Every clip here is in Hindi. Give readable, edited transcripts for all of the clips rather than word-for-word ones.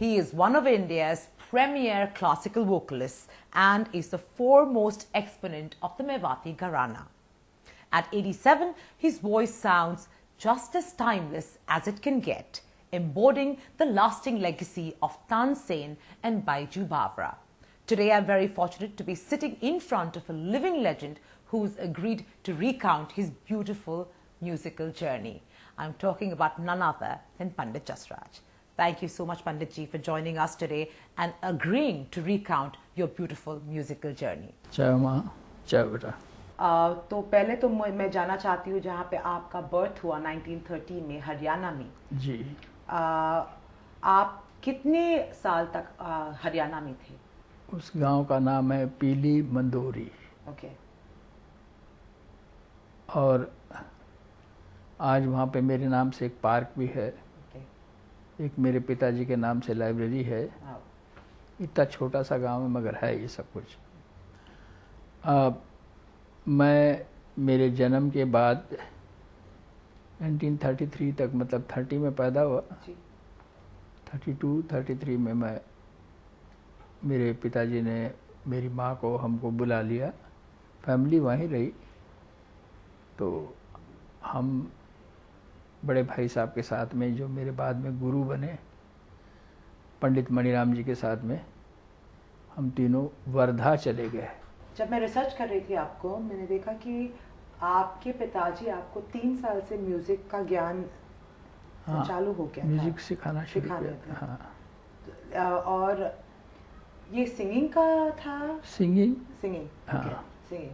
He is one of India's premier classical vocalists and is the foremost exponent of the Mewati Gharana. At 87, his voice sounds just as timeless as it can get, embodying the lasting legacy of Tansen and Baiju Bawra. Today, I'm very fortunate to be sitting in front of a living legend who's agreed to recount his beautiful musical journey. I'm talking about none other than Pandit Jasraj. Thank you so much, Pandit Ji, for joining us today and agreeing to recount your beautiful musical journey. जय माँ, जय बेटा। तो पहले तो मैं जानना चाहती हूँ जहाँ पे आपका बर्थ हुआ 1913 में हरियाणा में। जी। आप कितने साल तक हरियाणा में थे? उस गांव का नाम है पीली मंदोरी। ओके। और आज वहाँ पे मेरे नाम से एक पार्क भी है। एक मेरे पिताजी के नाम से लाइब्रेरी है। इतना छोटा सा गांव है मगर है ये सब कुछ। मैं मेरे जन्म के बाद 1933 तक, मतलब 30 में पैदा हुआ, 32, 33 में मेरे पिताजी ने मेरी माँ को हमको बुला लिया। फैमिली वहीं रही। तो हम बड़े भाई साहब के साथ में, जो मेरे बाद में गुरु बने, पंडित मणिराम जी के साथ में, हम तीनों वर्धा चले गए। जब मैं रिसर्च कर रही थी आपको, मैंने देखा कि आपके पिताजी आपको 3 साल से म्यूजिक का ज्ञान चालू हो गया, म्यूजिक सिखाना शुरू किया। हाँ। और ये सिंगिंग का था? सिंगिंग। हाँ। सिंगिंग।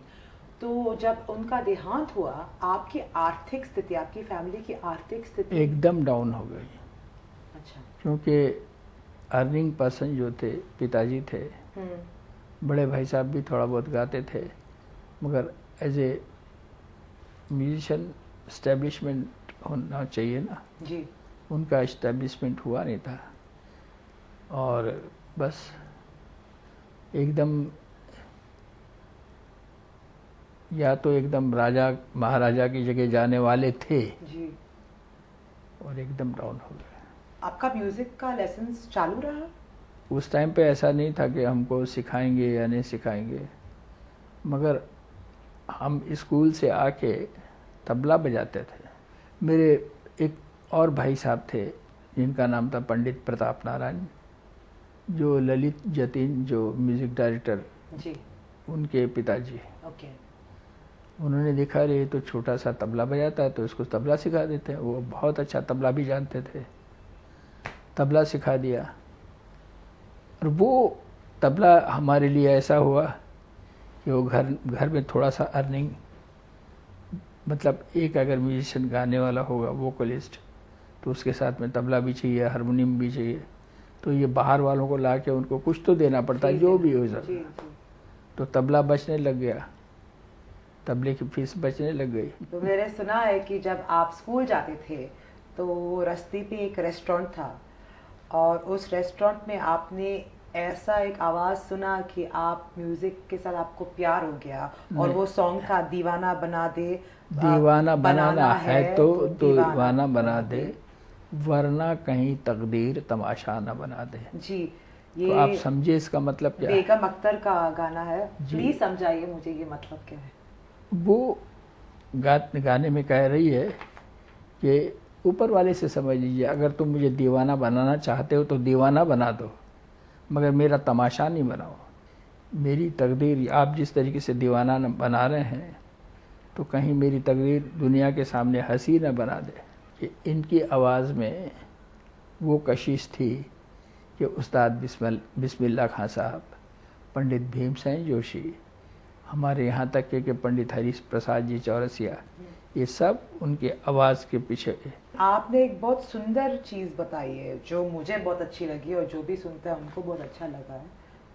तो जब उनका देहांत हुआ, आपकी आर्थिक स्थिति, आपकी फैमिली की आर्थिक स्थिति एकदम डाउन हो गई। अच्छा। क्योंकि अर्निंग पर्सन जो थे पिताजी थे, बड़े भाई साहब भी थोड़ा बहुत गाते थे, मगर एज ए म्यूजिशियन एस्टेब्लिशमेंट होना चाहिए ना जी। उनका एस्टेब्लिशमेंट हुआ नहीं था। और बस एकदम, या तो एकदम राजा महाराजा की जगह जाने वाले थे जी, और एकदम डाउन हो गए। आपका म्यूजिक का लेसन्स चालू रहा? उस टाइम पे ऐसा नहीं था कि हमको सिखाएंगे या नहीं सिखाएंगे, मगर हम स्कूल से आके तबला बजाते थे। मेरे एक और भाई साहब थे जिनका नाम था पंडित प्रताप नारायण, जो ललित जतीन, जो म्यूजिक डायरेक्टर जी, उनके पिताजी। ओके। उन्होंने देखा रे तो छोटा सा तबला बजाता है, तो इसको तबला सिखा देते हैं। वो बहुत अच्छा तबला भी जानते थे, तबला सिखा दिया। और वो तबला हमारे लिए ऐसा हुआ कि वो घर में थोड़ा सा अर्निंग, मतलब एक अगर म्यूजिशियन गाने वाला होगा, वोकलिस्ट, तो उसके साथ में तबला भी चाहिए, हारमोनियम भी चाहिए। तो ये बाहर वालों को ला के उनको कुछ तो देना पड़ता है, जो भी हो जाए। तो तबला बचने लग गया, तबले की फीस बचने लग गई। तो मैंने सुना है कि जब आप स्कूल जाते थे तो रास्ते पे एक रेस्टोरेंट था, और उस रेस्टोरेंट में आपने ऐसा एक आवाज सुना कि आप म्यूजिक के साथ आपको प्यार हो गया, और वो सॉन्ग था दीवाना बना दे। दीवाना बनाना है तो दीवाना बना दे, वरना कहीं तकदीर तमाशा न बना दे। जी, ये तो आप समझिए इसका मतलब क्या है। बेगम अख्तर का गाना है, प्लीज समझाइए मुझे ये मतलब क्या है। वो गाने में कह रही है कि ऊपर वाले से समझ लीजिए, अगर तुम मुझे दीवाना बनाना चाहते हो तो दीवाना बना दो, मगर मेरा तमाशा नहीं बनाओ। मेरी तकदीर आप जिस तरीके से दीवाना बना रहे हैं, तो कहीं मेरी तकदीर दुनिया के सामने हंसी न बना दे। कि इनकी आवाज़ में वो कशिश थी कि उस्ताद बिस्मिल्लाह खां साहब, पंडित भीमसेन जोशी, हमारे यहाँ तक के पंडित हरीश प्रसाद जी चौरसिया, ये सब उनके आवाज़ के पीछे। आपने एक बहुत सुंदर चीज़ बताई है जो मुझे बहुत अच्छी लगी, और जो भी सुनता है उनको बहुत अच्छा लगा है,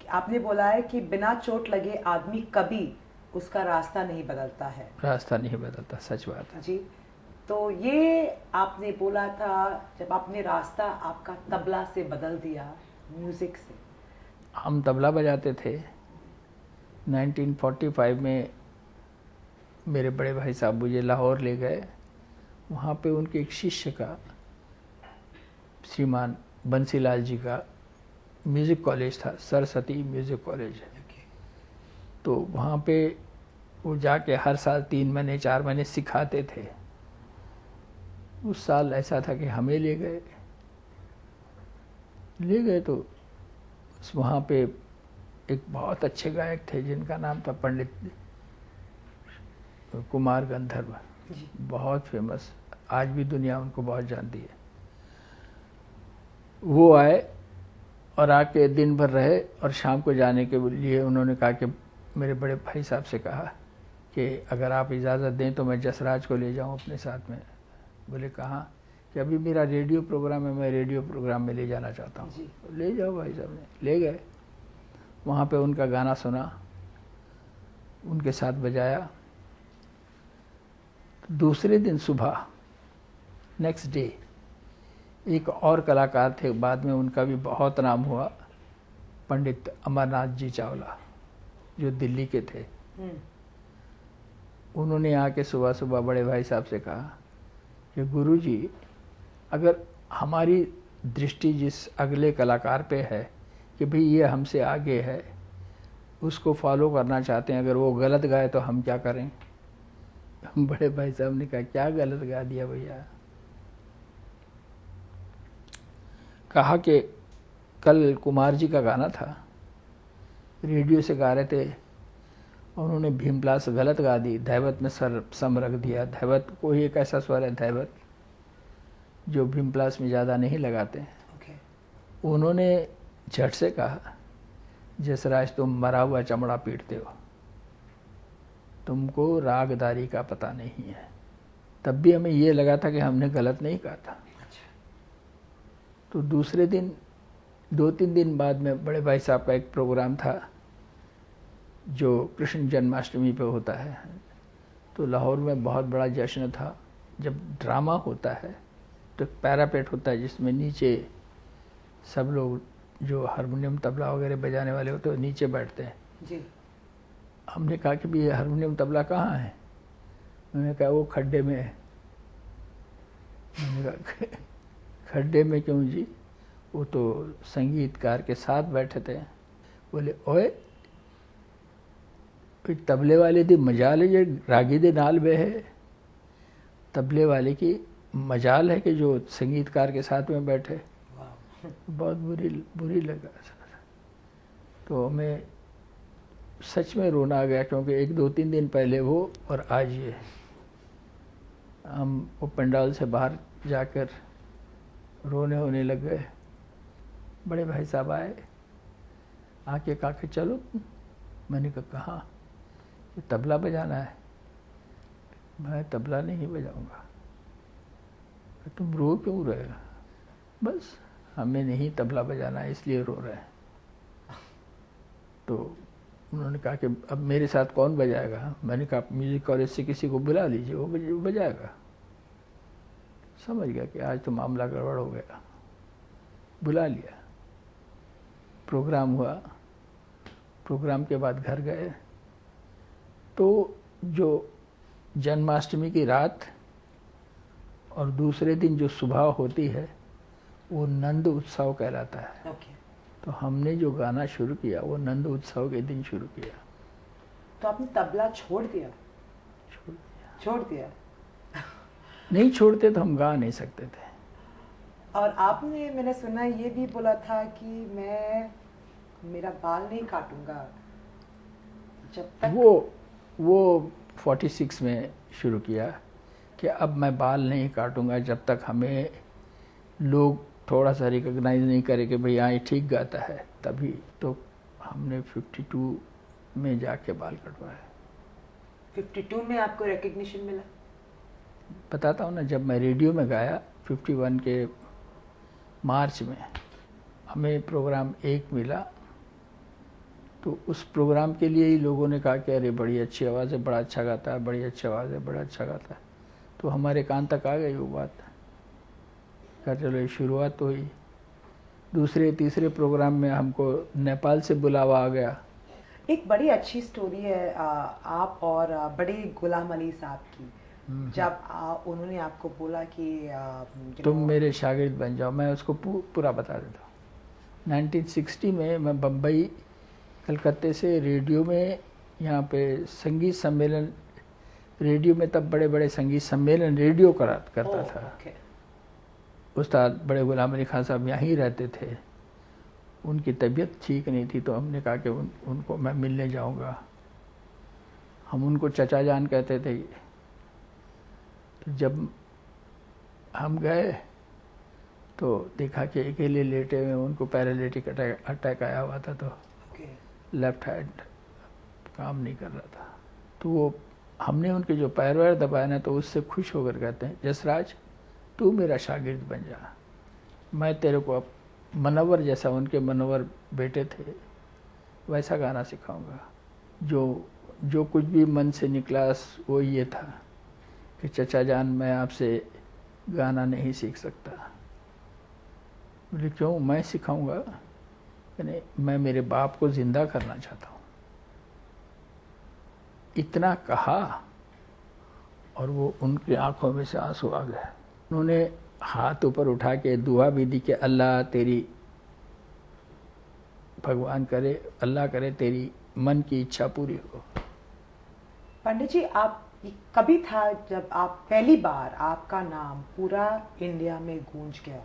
कि आपने बोला है कि बिना चोट लगे आदमी कभी उसका रास्ता नहीं बदलता है। रास्ता नहीं बदलता, सच बात है जी। तो ये आपने बोला था जब आपने रास्ता आपका तबला से बदल दिया, म्यूजिक से। हम तबला बजाते थे। 1945 में मेरे बड़े भाई साहब मुझे लाहौर ले गए। वहाँ पे उनके एक शिष्य का, श्रीमान बंसीलाल जी का म्यूज़िक कॉलेज था, सरस्वती म्यूज़िक कॉलेज है। तो वहाँ पे वो जाके हर साल 3 महीने 4 महीने सिखाते थे। उस साल ऐसा था कि हमें ले गए तो वहाँ पे एक बहुत अच्छे गायक थे जिनका नाम था पंडित कुमार गंधर्व, बहुत फेमस, आज भी दुनिया उनको बहुत जानती है। वो आए और आके दिन भर रहे और शाम को जाने के लिए उन्होंने कहा कि मेरे बड़े भाई साहब से कहा कि अगर आप इजाज़त दें तो मैं जसराज को ले जाऊं अपने साथ में। बोले कहाँ? कि अभी मेरा रेडियो प्रोग्राम है, मैं रेडियो प्रोग्राम में ले जाना चाहता हूँ। ले जाओ भाई साहब ने, ले गए। वहाँ पे उनका गाना सुना, उनके साथ बजाया। दूसरे दिन सुबह, नेक्स्ट डे, एक और कलाकार थे, बाद में उनका भी बहुत नाम हुआ, पंडित अमरनाथ जी चावला, जो दिल्ली के थे। उन्होंने आके सुबह सुबह बड़े भाई साहब से कहा कि गुरुजी, अगर हमारी दृष्टि जिस अगले कलाकार पे है कि भाई ये हमसे आगे है, उसको फॉलो करना चाहते हैं, अगर वो गलत गाए तो हम क्या करें? बड़े भाई साहब ने कहा क्या गलत गा दिया भैया? कहा कि कल कुमार जी का गाना था, रेडियो से गा रहे थे, उन्होंने भीमप्लास गलत गा दी, दैवत में सम रख दिया। दैवत कोई एक ऐसा स्वर है दैवत जो भीमप्लास में ज़्यादा नहीं लगाते। उन्होंने झट से कहा जसराज तुम मरा हुआ चमड़ा पीटते हो, तुमको रागदारी का पता नहीं है। तब भी हमें ये लगा था कि हमने गलत नहीं कहा था। तो दूसरे दिन 2-3 दिन बाद में बड़े भाई साहब का एक प्रोग्राम था जो कृष्ण जन्माष्टमी पे होता है। तो लाहौर में बहुत बड़ा जश्न था। जब ड्रामा होता है तो पैरापेट होता है जिसमें नीचे सब लोग जो हारमोनियम तबला वगैरह बजाने वाले होते हैं नीचे बैठते हैं जी। हमने कहा कि ये हारमोनियम तबला कहाँ है? उन्होंने कहा वो खड्डे में है। मैंने कहा खड्डे में क्यों जी? वो तो संगीतकार के साथ बैठे थे। बोले ओए तबले वाले दी मजाल है जो रागी दे नाल बे है। तबले वाले की मजाल है कि जो संगीतकार के साथ में बैठे। बहुत बुरी लगा। तो हमें सच में रोना आ गया, क्योंकि 1-2-3 दिन पहले वो और आज ये। हम वो पंडाल से बाहर जाकर रोने होने लग गए। बड़े भाई साहब आए, आके कहा कि चलो। मैंने कहा कहाँ? कि तबला बजाना है। मैं तबला नहीं बजाऊंगा। तुम रो क्यों रहे हो? बस हमें नहीं तबला बजाना है इसलिए रो रहे हैं। तो उन्होंने कहा कि अब मेरे साथ कौन बजाएगा? मैंने कहा म्यूजिक कॉलेज से किसी को बुला लीजिए, वो बजाएगा। समझ गया कि आज तो मामला गड़बड़ हो गया। बुला लिया, प्रोग्राम हुआ। प्रोग्राम के बाद घर गए तो जो जन्माष्टमी की रात और दूसरे दिन जो सुबह होती है वो नंद उत्सव कहलाता है। तो हमने जो गाना शुरू किया वो नंद उत्सव के दिन शुरू किया। तो आपने तबला छोड़ दिया? छोड़ दिया नहीं छोड़ते तो हम गा नहीं सकते थे। और आपने, मैंने सुना ये भी बोला था कि मैं मेरा बाल नहीं काटूंगा जब तक। वो 46 में शुरू किया कि अब मैं बाल नहीं काटूंगा जब तक हमें लोग थोड़ा सा रिकॉग्नाइज नहीं करे कि भाई हाँ ये ठीक गाता है। तभी तो हमने 52 में जाके बाल कटवाए। 52 में आपको रिकग्निशन मिला? बताता हूँ ना, जब मैं रेडियो में गाया 51 के मार्च में, हमें प्रोग्राम 1 मिला। तो उस प्रोग्राम के लिए ही लोगों ने कहा कि अरे बड़ी अच्छी आवाज़ है, बड़ा अच्छा गाता है, बड़ी अच्छी आवाज़ है, बड़ा अच्छा गाता है। तो हमारे कान तक आ गई वो बात। कहा चलो ये शुरुआत तो हुई। दूसरे तीसरे प्रोग्राम में हमको नेपाल से बुलावा आ गया। एक बड़ी अच्छी स्टोरी है आप और बड़े गुलाम अली साहब की। जब उन्होंने आपको बोला कि तुम मेरे शागिर्द बन जाओ, मैं उसको पूरा बता देता हूँ। 1960 में मैं बम्बई कलकत्ते से रेडियो में यहाँ पे संगीत सम्मेलन, रेडियो में तब बड़े बड़े संगीत सम्मेलन रेडियो करता था। उस्ताद बड़े गुलाम अली खान साहब यहाँ ही रहते थे। उनकी तबीयत ठीक नहीं थी तो हमने कहा कि उनको मैं मिलने जाऊंगा। हम उनको चचा जान कहते थे। तो जब हम गए तो देखा कि अकेले लेटे हुए, उनको पैरालिटिक अटैक आया हुआ था, तो लेफ्ट हैंड काम नहीं कर रहा था। तो वो हमने उनके जो पैर वैर दबाए ना, तो उससे खुश होकर कहते हैं, जसराज तू मेरा शागिर्द बन जा, मैं तेरे को अब मनवर जैसा, उनके मनवर बेटे थे, वैसा गाना सिखाऊंगा। जो कुछ भी मन से निकला वो ये था कि चचा जान मैं आपसे गाना नहीं सीख सकता। बोले क्यों, मैं सिखाऊंगा। यानी मैं मेरे बाप को जिंदा करना चाहता हूँ। इतना कहा और वो उनकी आंखों में से आंसू आ गए। उन्होंने हाथ ऊपर उठा के दुआ भी दी कि अल्लाह तेरी, भगवान करे, अल्लाह करे तेरी मन की इच्छा पूरी हो। पंडित जी, आप कभी था जब आप पहली बार आपका नाम पूरा इंडिया में गूंज गया?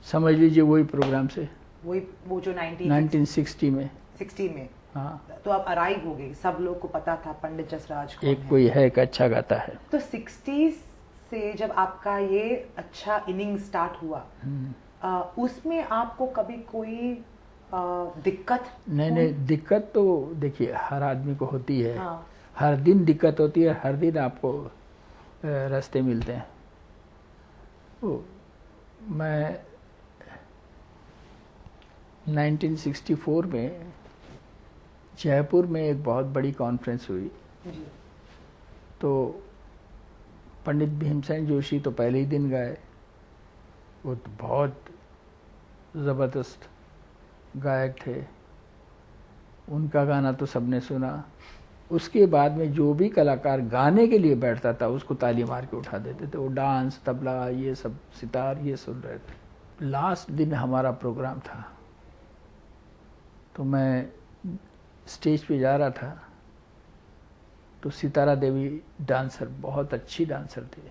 समझ लीजिए वही प्रोग्राम से, वो जो 1960 में। 60 में, हाँ। तो आप अराइव हो गए, सब लोग को पता था पंडित जसराज कौन एक है। कोई है एक अच्छा गाता है। तो 60s से जब आपका ये अच्छा इनिंग स्टार्ट हुआ, उसमें आपको कभी कोई दिक्कत? नहीं, दिक्कत तो देखिए हर आदमी को होती है। हाँ। हर दिन दिक्कत होती है, हर दिन आपको रास्ते मिलते हैं। मैं 1964 में जयपुर में एक बहुत बड़ी कॉन्फ्रेंस हुई। तो पंडित भीमसेन जोशी तो पहले ही दिन गए। वो तो बहुत ज़बरदस्त गायक थे, उनका गाना तो सबने सुना। उसके बाद में जो भी कलाकार गाने के लिए बैठता था उसको ताली मार के उठा देते थे। वो डांस, तबला, ये सब, सितार, ये सुन रहे थे। लास्ट दिन हमारा प्रोग्राम था, तो मैं स्टेज पे जा रहा था, तो सितारा देवी डांसर, बहुत अच्छी डांसर थी,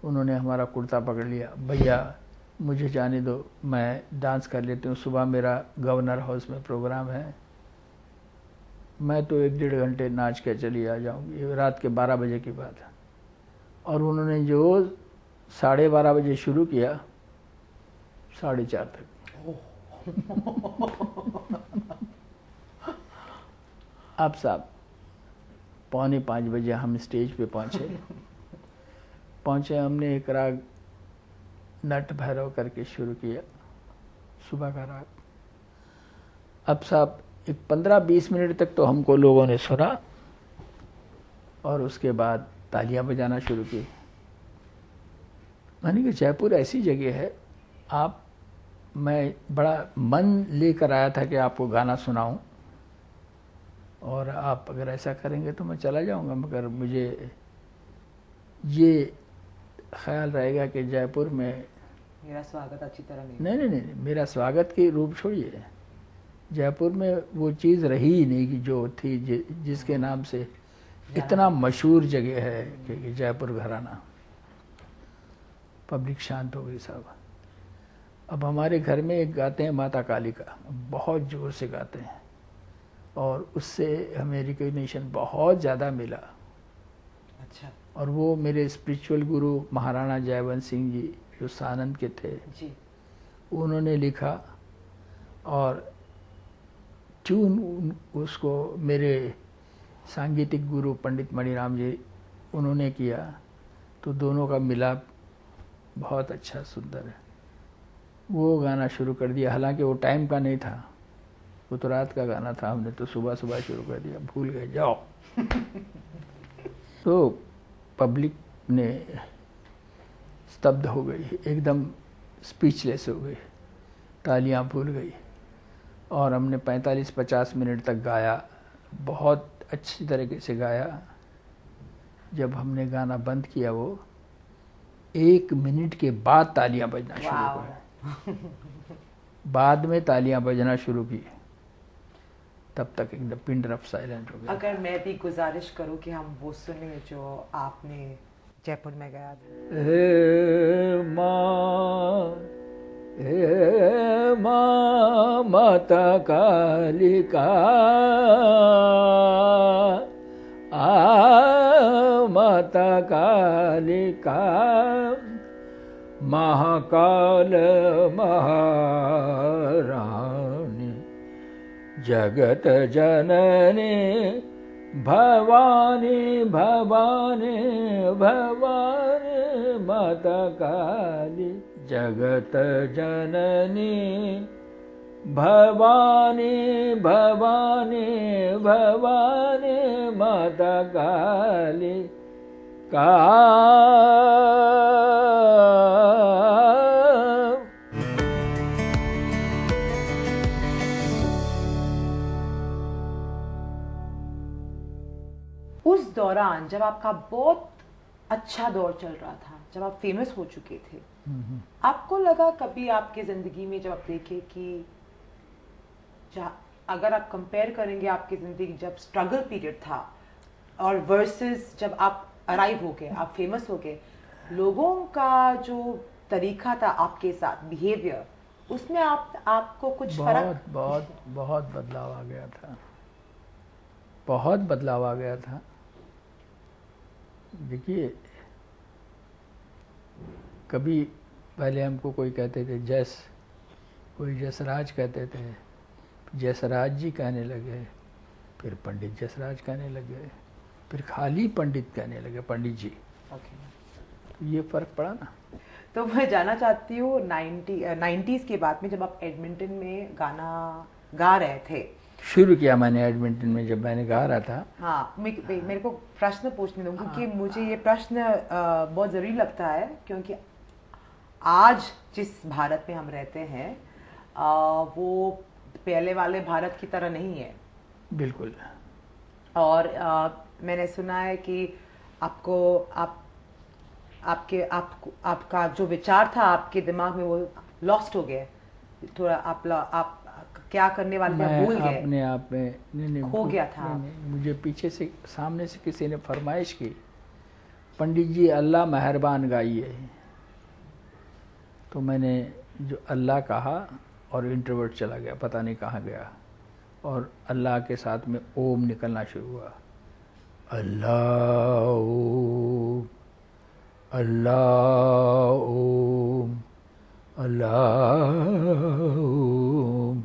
उन्होंने हमारा कुर्ता पकड़ लिया, भैया मुझे जाने दो, मैं डांस कर लेती हूँ, सुबह मेरा गवर्नर हाउस में प्रोग्राम है, मैं तो 1-1.5 घंटे नाच के चली आ जाऊँगी। रात के 12 बजे की बात है। और उन्होंने जो 12:30 बजे शुरू किया, 4:30 तक। अब साहब 4:45 बजे हम स्टेज पे पहुंचे। हमने एक राग नट भैरव करके शुरू किया, सुबह का राग। अब साहब एक 15-20 मिनट तक तो हमको लोगों ने सुना, और उसके बाद तालियां बजाना शुरू की। मैंने कहा जयपुर ऐसी जगह है, मैं बड़ा मन लेकर आया था कि आपको गाना सुनाऊं, और आप अगर ऐसा करेंगे तो मैं चला जाऊंगा, मगर मुझे ये ख्याल रहेगा कि जयपुर में मेरा स्वागत अच्छी तरह नहीं। नहीं, मेरा स्वागत के रूप छोड़िए, जयपुर में वो चीज़ रही ही नहीं कि जो थी, जिसके नाम से इतना मशहूर जगह है कि जयपुर घराना। पब्लिक शांत हो गई साहब। अब हमारे घर में एक गाते हैं माता काली का, बहुत जोर से गाते हैं, और उससे हमें रिकॉग्निशन बहुत ज़्यादा मिला। अच्छा। और वो मेरे स्पिरिचुअल गुरु महाराणा जयवंत सिंह जी, जो सानंद के थे जी, उन्होंने लिखा, और ट्यून उसको मेरे सांगीतिक गुरु पंडित मणिराम जी उन्होंने किया। तो दोनों का मिलाप बहुत अच्छा, सुंदर है। वो गाना शुरू कर दिया, हालांकि वो टाइम का नहीं था, वो तो रात का गाना था, हमने तो सुबह सुबह शुरू कर दिया, भूल गए जाओ। तो पब्लिक ने स्तब्ध हो गई, एकदम स्पीचलेस हो गई, तालियां भूल गई, और हमने 45-50 मिनट तक गाया, बहुत अच्छी तरीके से गाया। जब हमने गाना बंद किया, वो 1 मिनट के बाद तालियां बजना शुरू हो गई। बाद में तालियां बजना शुरू की, तब तक एकदम पिन ड्रॉप साइलेंट हो गया। अगर मैं भी गुजारिश करूं कि हम वो सुने जो आपने जयपुर में गाया था। हे माँ माता कालिका, माता कालिका, महाकाल महारानी, जगत जननी, भवानी भवानी भवानी, माता काली, जगत जननी, भवानी भवानी भवानी, माता काली का। उस दौरान जब आपका बहुत अच्छा दौर चल रहा था, जब आप फेमस हो चुके थे, आपको लगा कभी आपकी जिंदगी में, जब आप देखे कि अगर आप कंपेयर करेंगे आपकी जिंदगी जब स्ट्रगल पीरियड था और वर्सेस जब आप अराइव हो गए, आप फेमस हो गए, लोगों का जो तरीका था आपके साथ, बिहेवियर, उसमें आपको कुछ फर्क? बहुत बदलाव आ गया था, बहुत बदलाव आ गया था। देखिए, कभी पहले हमको कोई कहते थे कोई जसराज कहते थे, जसराज जी कहने लगे, फिर पंडित जसराज कहने लगे, फिर खाली पंडित कहने लगे, पंडित जी। तो ये फर्क पड़ा ना। तो मैं जानना चाहती हूँ 90s के बाद में जब आप एडमिंटन में गाना गा रहे थे, शुरू किया मैंने एडमिंटन में, जब मैंने गा रहा था। हाँ, मेरे को प्रश्न पूछने दो, क्योंकि मुझे ये प्रश्न बहुत ज़रूरी लगता है, क्योंकि आज जिस भारत में हम रहते हैं वो पहले वाले भारत की तरह नहीं है। बिल्कुल। और मैंने सुना है कि आपका जो विचार था आपके दिमाग में, वो लॉस्ट हो गया थोड़ा, आप क्या करने वाले थे भूल गए, अपने आप में नहीं खो गया था। नहीं, मुझे पीछे से सामने से किसी ने फरमाइश की, पंडित जी अल्लाह मेहरबान गाइए, तो मैंने जो अल्लाह कहा और इंट्रोवर्ट चला गया, पता नहीं कहाँ गया, और अल्लाह के साथ में ओम निकलना शुरू हुआ। अल्लाह ओम, अल्लाह ओम, अल्लाह ओम,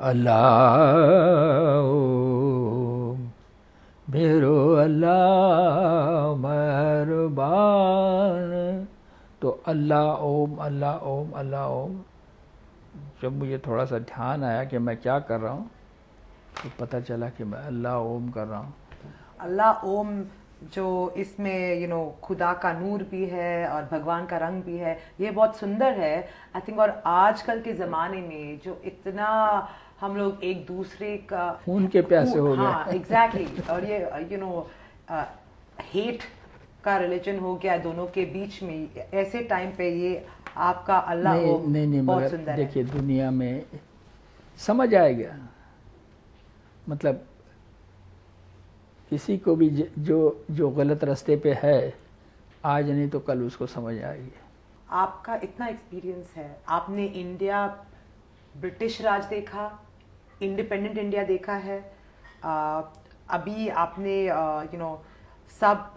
अल्लाह ओम, मेरो अल्लाह मेहरबान। तो अल्लाह ओम, अल्लाह ओम, अल्लाह ओम। जब मुझे थोड़ा सा ध्यान आया कि मैं क्या कर रहा हूँ, तो पता चला कि मैं अल्लाह ओम कर रहा हूँ। अल्लाह ओम जो इसमें खुदा का नूर भी है और भगवान का रंग भी है, ये बहुत सुंदर है आई थिंक। और आजकल के ज़माने में जो इतना हम लोग एक दूसरे का खून के प्यासे हो गए। हाँ, एग्जैक्टली। और ये हेट का रिलीजन हो गया दोनों के बीच में, ऐसे टाइम पे ये आपका अल्लाह नहीं, बहुत सुंदर है। देखिए, दुनिया में समझ आएगा, मतलब किसी को भी जो गलत रास्ते पे है, आज नहीं तो कल उसको समझ आएगी। आपका इतना एक्सपीरियंस है, आपने इंडिया, ब्रिटिश राज देखा, इंडिपेंडेंट इंडिया देखा है, अभी आपने सब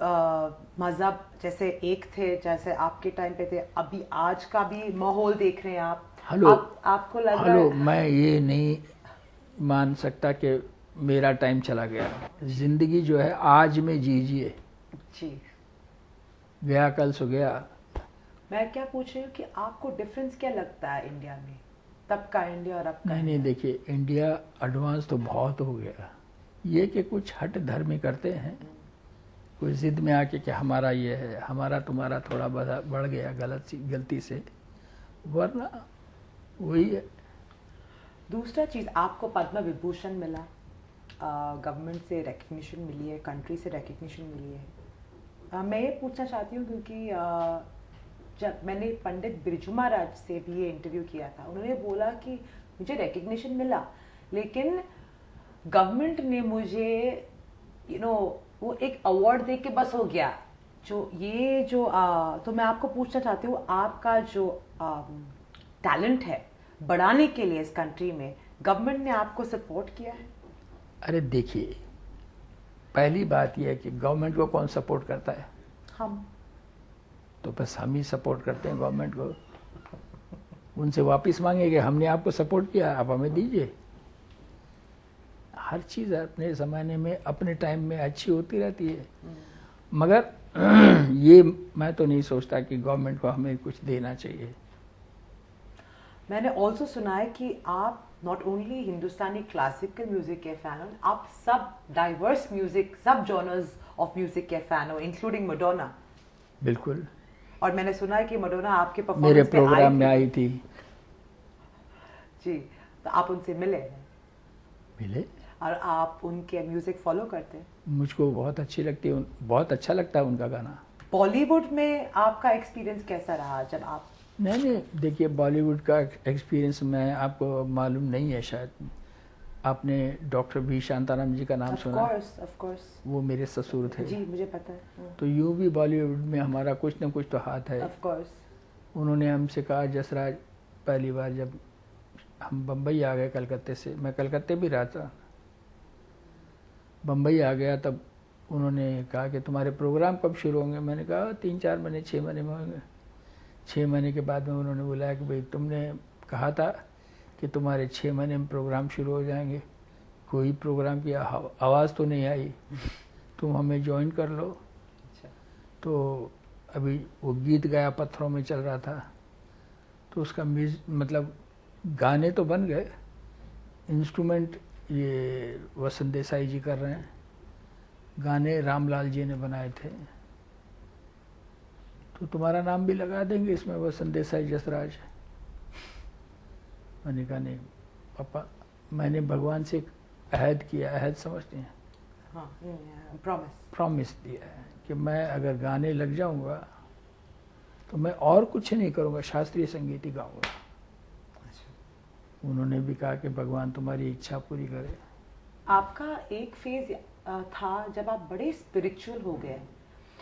मज़हब जैसे एक थे, जैसे आपके टाइम पे थे, अभी आज का भी माहौल देख रहे हैं आप। आपको लग रहा है? मैं ये नहीं मान सकता कि मेरा टाइम चला गया। जिंदगी जो है आज में जीजिए जी, गया कल सो गया। मैं क्या पूछ रही हूँ कि आपको डिफरेंस क्या लगता है इंडिया में, तब का इंडिया और अब का? नहीं, देखिए, इंडिया एडवांस तो बहुत हो गया। ये कि कुछ हट धर्मी करते हैं, कोई जिद में आके कि हमारा ये है, हमारा तुम्हारा थोड़ा बढ़ गया गलती से, वरना वही है। दूसरा चीज़, आपको पद्म विभूषण मिला, गवर्नमेंट से रिकग्निशन मिली है, कंट्री से रिकग्निशन मिली है। मैं ये पूछना चाहती हूँ क्योंकि जब मैंने पंडित बिरजू महाराज से भी ये इंटरव्यू किया था, उन्होंने बोला कि मुझे रिकग्निशन मिला, लेकिन गवर्नमेंट ने मुझे वो एक अवार्ड दे के बस हो गया। तो मैं आपको पूछना चाहती हूँ, आपका जो टैलेंट है बढ़ाने के लिए इस कंट्री में गवर्नमेंट ने आपको सपोर्ट किया है? अरे देखिए, पहली बात यह है कि गवर्नमेंट को कौन सपोर्ट करता है? हम। तो बस हम ही सपोर्ट करते हैं गवर्नमेंट को। उनसे वापस मांगेंगे हमने आपको सपोर्ट किया, आप हमें दीजिए। हर चीज़ अपने ज़माने में अपने टाइम में अच्छी होती रहती है, मगर ये मैं तो नहीं सोचता कि गवर्नमेंट को हमें कुछ देना चाहिए। मैंने ऑल्सो सुना है कि आप not only Hindustani classical music के फैन हो, आप सब डाइवर्स म्यूजिक, सब जॉनर्स ऑफ म्यूजिक के फैन हो, इंक्लूडिंग मडोना। बिल्कुल। और मैंने सुना है कि मडोना आपके मेरे परफॉर्मेंस प्रोग्राम में आई थी। जी, तो आप उनसे मिले? और आप उनके म्यूजिक फॉलो करते हैं? मुझको बहुत अच्छी लगती है, बहुत अच्छा लगता है उनका गाना। बॉलीवुड में आपका एक्सपीरियंस कैसा रहा जब आप? नहीं, देखिए बॉलीवुड का एक्सपीरियंस में आपको मालूम नहीं है शायद। आपने डॉक्टर वी शांताराम जी का नाम सुना? Of course. वो मेरे ससुर थे। जी, मुझे पता है। तो यूँ भी बॉलीवुड में हमारा कुछ न कुछ तो हाथ है। Of course. उन्होंने हमसे कहा, जसराज, पहली बार जब हम बम्बई आ गए कलकत्ते से, मैं कलकत्ते भी रहा था, बम्बई आ गया, तब उन्होंने कहा कि तुम्हारे प्रोग्राम कब शुरू होंगे? मैंने कहा 3-4 महीने, 6 महीने में होंगे। 6 महीने के बाद में उन्होंने बुलाया कि भाई तुमने कहा था कि तुम्हारे 6 महीने में प्रोग्राम शुरू हो जाएंगे, कोई प्रोग्राम की आवाज़ तो नहीं आई, तुम हमें ज्वाइन कर लो। तो अभी वो गीत गाया पत्थरों में चल रहा था, तो उसका मतलब गाने तो बन गए, इंस्ट्रूमेंट ये वसंत देसाई जी कर रहे हैं, गाने रामलाल जी ने बनाए थे, तो तुम्हारा नाम भी लगा देंगे इसमें, वसंत देसाई जसराज। मैंने कहा नहीं पापा, मैंने भगवान से अहद किया, अहद समझते हैं? हाँ, प्रॉमिस दिया है कि मैं अगर गाने लग जाऊंगा तो मैं और कुछ नहीं करूंगा, शास्त्रीय संगीत ही गाऊंगा। उन्होंने भी कहा कि भगवान तुम्हारी इच्छा पूरी करे। आपका एक फेज था जब आप बड़े स्पिरिचुअल हो गए।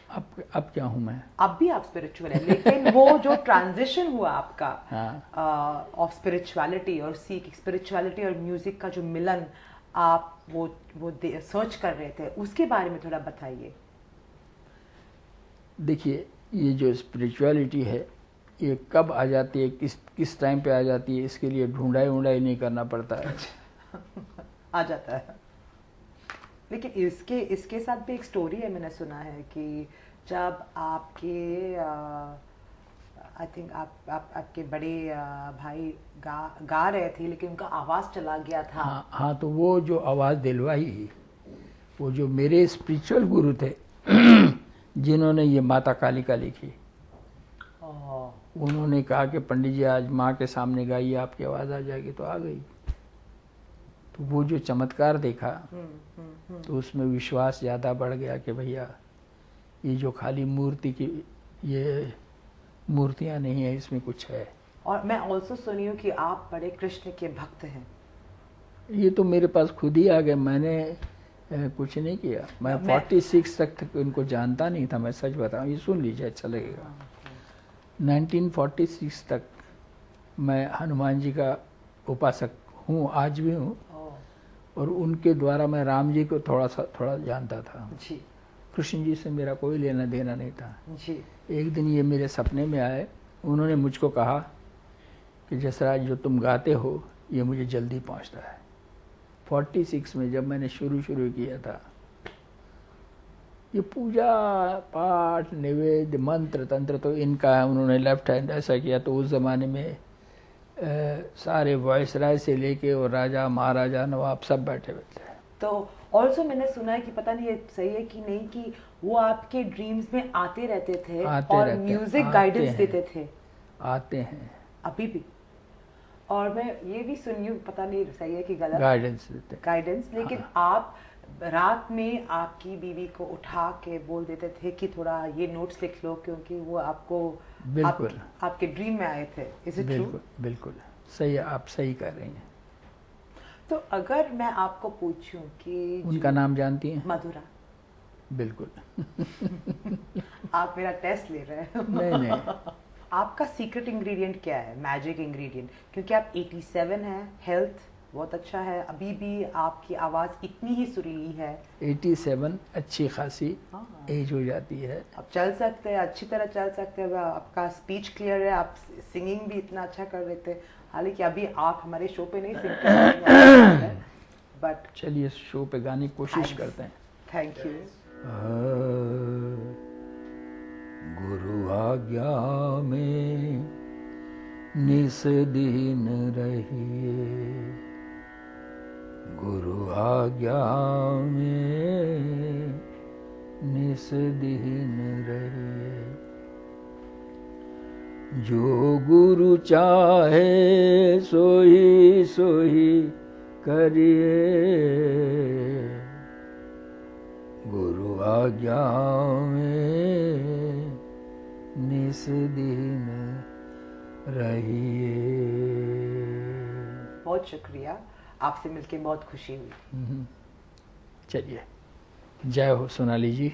अब क्या हूँ मैं? अब भी आप स्पिरिचुअल है, लेकिन वो जो ट्रांजिशन हुआ आपका ऑफ स्पिरिचुअलिटी और स्पिरिचुअलिटी और म्यूजिक का जो मिलन आप वो सर्च कर रहे थे, उसके बारे में थोड़ा बताइए। देखिए, ये जो स्पिरिचुअलिटी है ये कब आ जाती है, किस टाइम पे आ जाती है, इसके लिए ढूंढाई नहीं करना पड़ता है। आ जाता है। लेकिन इसके साथ भी एक स्टोरी है, मैंने सुना है कि जब आपके आई थिंक आपके बड़े भाई गा रहे थे, लेकिन उनका आवाज़ चला गया था। हाँ, तो वो जो आवाज़ दिलवाई, वो जो मेरे स्पिरिचुअल गुरु थे जिन्होंने ये माता कालिका लिखी, उन्होंने कहा कि पंडित जी आज माँ के सामने गाइए, आपकी आवाज़ आ जाएगी, तो आ गई। तो वो जो चमत्कार देखा, तो उसमें विश्वास ज़्यादा बढ़ गया कि भैया ये जो खाली मूर्ति की ये मूर्तियाँ नहीं है, इसमें कुछ है। और मैं ऑल्सो सुनी हूँ कि आप बड़े कृष्ण के भक्त हैं। ये तो मेरे पास खुद ही आ गए, मैंने कुछ नहीं किया। मैं 46 तक उनको जानता नहीं था, मैं सच बताऊँ, ये सुन लीजिए, अच्छा लगेगा। 1946 तक मैं हनुमान जी का उपासक हूँ, आज भी हूँ, और उनके द्वारा मैं राम जी को थोड़ा जानता था जी। कृष्ण जी से मेरा कोई लेना देना नहीं था जी। एक दिन ये मेरे सपने में आए, उन्होंने मुझको कहा कि जसराज जो तुम गाते हो ये मुझे जल्दी पहुंचता है। 46 में जब मैंने शुरू किया था, ये पूजा पाठ निवेद मंत्र तंत्र तो इनका है, उन्होंने लेफ्ट हैंड ऐसा किया। तो उस ज़माने में सारे वॉइसराय से लेके और राजा महाराजा नवाब सब बैठे हुए थे। तो ऑल्सो मैंने सुना है कि पता नहीं ये सही है कि नहीं, कि वो आपके ड्रीम्स में आते रहते थे और म्यूजिक गाइडेंस देते थे। आते हैं अभी भी। और मैं ये भी सुनी हूँ, पता नहीं सही है कि गलत, गाइडेंस देते, गाइडेंस। लेकिन आप रात में आपकी बीवी को उठा के बोल देते थे कि थोड़ा ये नोट्स लिख लो, क्योंकि वो आपको बिल्कुल आपके ड्रीम में आए थे? Is it true? बिल्कुल बिल्कुल सही, आप सही कह रही हैं। तो अगर मैं आपको पूछूं कि उनका नाम जानती हैं? मधुरा। बिल्कुल। आप मेरा टेस्ट ले रहे हैं? नहीं नहीं, आपका सीक्रेट इंग्रेडिएंट क्या है, मैजिक इंग्रेडिएंट? क्योंकि आप 87 हैं, हेल्थ बहुत अच्छा है, अभी भी आपकी आवाज़ इतनी ही सुरीली है। 87 अच्छी खासी हाँ। एज हो जाती है। आप चल सकते हैं, अच्छी तरह चल सकते हैं, आपका स्पीच क्लियर है, आप सिंगिंग भी इतना अच्छा कर रहे थे। हालांकि अभी आप हमारे शो पे नहीं सिंग कर रहे हैं, बट चलिए शो पे गाने की कोशिश करते हैं। Thank you. गुरु आज्ञा में निस दिन रहिए, गुरु आज्ञा में निस दिन रहिए, जो गुरु चाहे सोही सोही करिए, गुरु आज्ञा में निस दिन रहिए। बहुत शुक्रिया, आपसे मिलके बहुत खुशी हुई। चलिए, जय हो सोनाली जी।